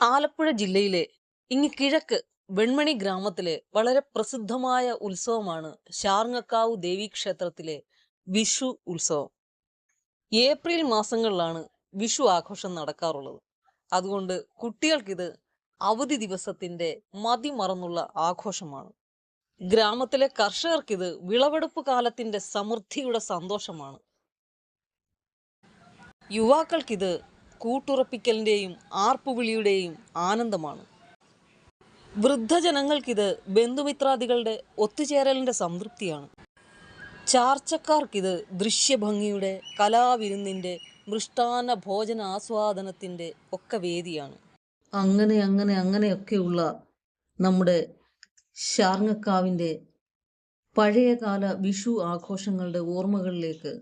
ആലപ്പുഴ ജില്ലയിലെ കിഴക്ക് വെൺമണി ഗ്രാമത്തിലെ വളരെ പ്രസിദ്ധമായ ഉത്സവമാണ് ശാർങ്ങക്കാവ് ദേവീക്ഷേത്രത്തിലെ വിഷു ഉത്സവം. ഏപ്രിൽ മാസങ്ങളിലാണ് വിഷു ആഘോഷം നടക്കാറുള്ളത്. അതുകൊണ്ട് കുട്ടികൾക്കിത് അവധി ദിവസത്തിന്റെ മതിമറന്നുള്ള ആഘോഷമാണ്. ഗ്രാമത്തിലെ കർഷകർക്കിത് വിളവെടുപ്പ് കാലത്തിന്റെ സമൃദ്ധിയുടെ സന്തോഷമാണ്. യുവാക്കൾക്കിത് കൂട്ടുറപ്പിക്കലിന്റെയും ആർപ്പുവിളിയുടെയും ആനന്ദമാണ്. വൃദ്ധജനങ്ങൾക്കിത് ബന്ധുമിത്രാദികളുടെ ഒത്തുചേരലിന്റെ സംതൃപ്തിയാണ്. ചാർച്ചക്കാർക്കിത് ദൃശ്യഭംഗിയുടെ, കലാവിരുന്നിന്റെ, മൃഷ്ടാന്ന ഭോജന ആസ്വാദനത്തിന്റെ ഒക്കെ വേദിയാണ്. അങ്ങനെയൊക്കെയുള്ള നമ്മുടെ ശാർങ്ങക്കാവിന്റെ പഴയകാല വിഷു ആഘോഷങ്ങളുടെ ഓർമ്മകളിലേക്ക്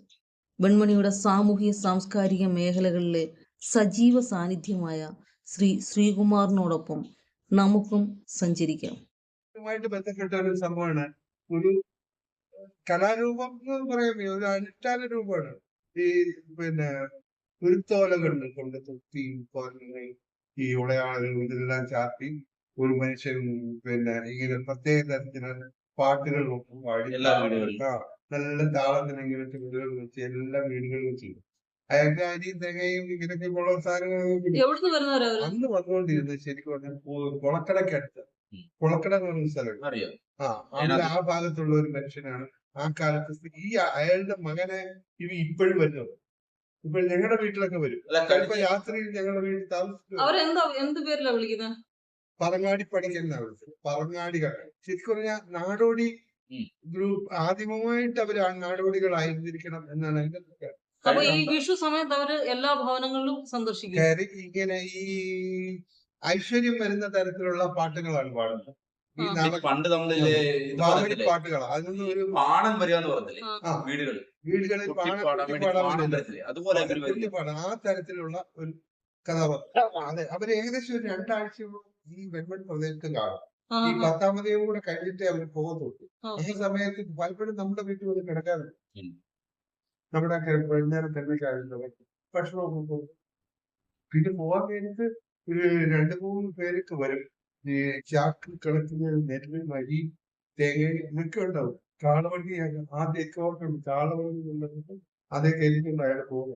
വെൺമണിയുടെ സാമൂഹ്യ സാംസ്കാരിക മേഖലകളിലെ സജീവ സാന്നിധ്യമായ ശ്രീകുമാറിനോടൊപ്പം നമുക്കും സഞ്ചരിക്കാം. ബന്ധപ്പെട്ട ഒരു സംഭവമാണ്. ഒരു കലാരൂപം എന്ന് പറയുന്നത് ഒരു അനുഷ്ഠാന രൂപമാണ്. ഈ കുരുത്തോലകളിൽ കൊണ്ട് തൊപ്പിയും കോരയും ഈ ഉളയാളുകളും ഇതെല്ലാം ചാർത്തി ഒരു മനുഷ്യൻ ഇങ്ങനെ പ്രത്യേക തരത്തിലുള്ള പാട്ടുകളും പാടി നല്ല താളത്തിന് ഇങ്ങനത്തെ വീടുകൾ വെച്ച് എല്ലാ വീടുകളിലും ചെയ്യും. അയാൾക്ക് അരിയും തേങ്ങയും ഇങ്ങനെയൊക്കെ ഉള്ള സാധനങ്ങൾ അന്ന് വന്നുകൊണ്ടിരുന്നത് ശരിക്കും പറഞ്ഞാൽ കുളക്കടക്കടുത്ത് കുളക്കട എന്ന് പറയുന്ന സ്ഥലം അവിടെ ആ ഭാഗത്തുള്ള ഒരു മനുഷ്യനാണ്. ആ കാലത്ത് അയാളുടെ മകനെ ഇപ്പോഴും വരുന്നത്. ഇപ്പോൾ ഞങ്ങളുടെ വീട്ടിലൊക്കെ വരും. ചിലപ്പോ രാത്രിയിൽ ഞങ്ങളുടെ വീട്ടിൽ താമസിക്കുന്നത് പറങ്ങാടി പഠിക്കുന്ന പറങ്ങാടി കട. ശരിക്കും പറഞ്ഞാൽ നാടോടി ഗ്രൂപ്പ് ആദ്യമായിട്ട് അവര് നാടോടികളായിരുന്നിരിക്കണം എന്നാണ് എന്റെ. അപ്പൊ ഈ വിഷു സമയത്ത് അവര് എല്ലാ ഭവനങ്ങളിലും സന്ദർശിക്കും. ഇങ്ങനെ ഈ ഐശ്വര്യം വരുന്ന തരത്തിലുള്ള പാട്ടുകളാണ് പാടുന്നത്. പണ്ട് പാട്ടുകളാണ്. അതിനൊന്നും ഒരു പാണം വരികയെന്ന് പറഞ്ഞില്ലേ വീടുകളിൽ അതുപോലെ ആ തരത്തിലുള്ള ഒരു കഥാപാത്രം. അതെ, അവര് ഏകദേശം ഒരു 2 ആഴ്ചയോളം ഈ വെൺമൺ പ്രദേശത്ത് കാണും. ഈ 10ാം തീയതി കൂടെ കഴിഞ്ഞിട്ടേ അവർ പോകത്തുള്ളൂ. ഈ സമയത്ത് പലപ്പോഴും നമ്മുടെ വീട്ടിൽ വന്ന് കിടക്കാറുണ്ട്. നമ്മുടെ വൈകുന്നേരം തന്നെ ഭക്ഷണമൊക്കെ പോകും. പിന്നെ പോകാൻ വേണ്ടിട്ട് ഒരു 2-3 പേരൊക്കെ വരും. ഈ ചാക്ക് കിടക്കുന്ന നെല്ല്, മരി, തേങ്ങ ഇതൊക്കെ ഉണ്ടാവും. കാളവണ്ടി ആദ്യമൊക്കെ കാളവണ്ടി അതേ കയറ്റിക്കൊണ്ട് അയാൾ പോകും.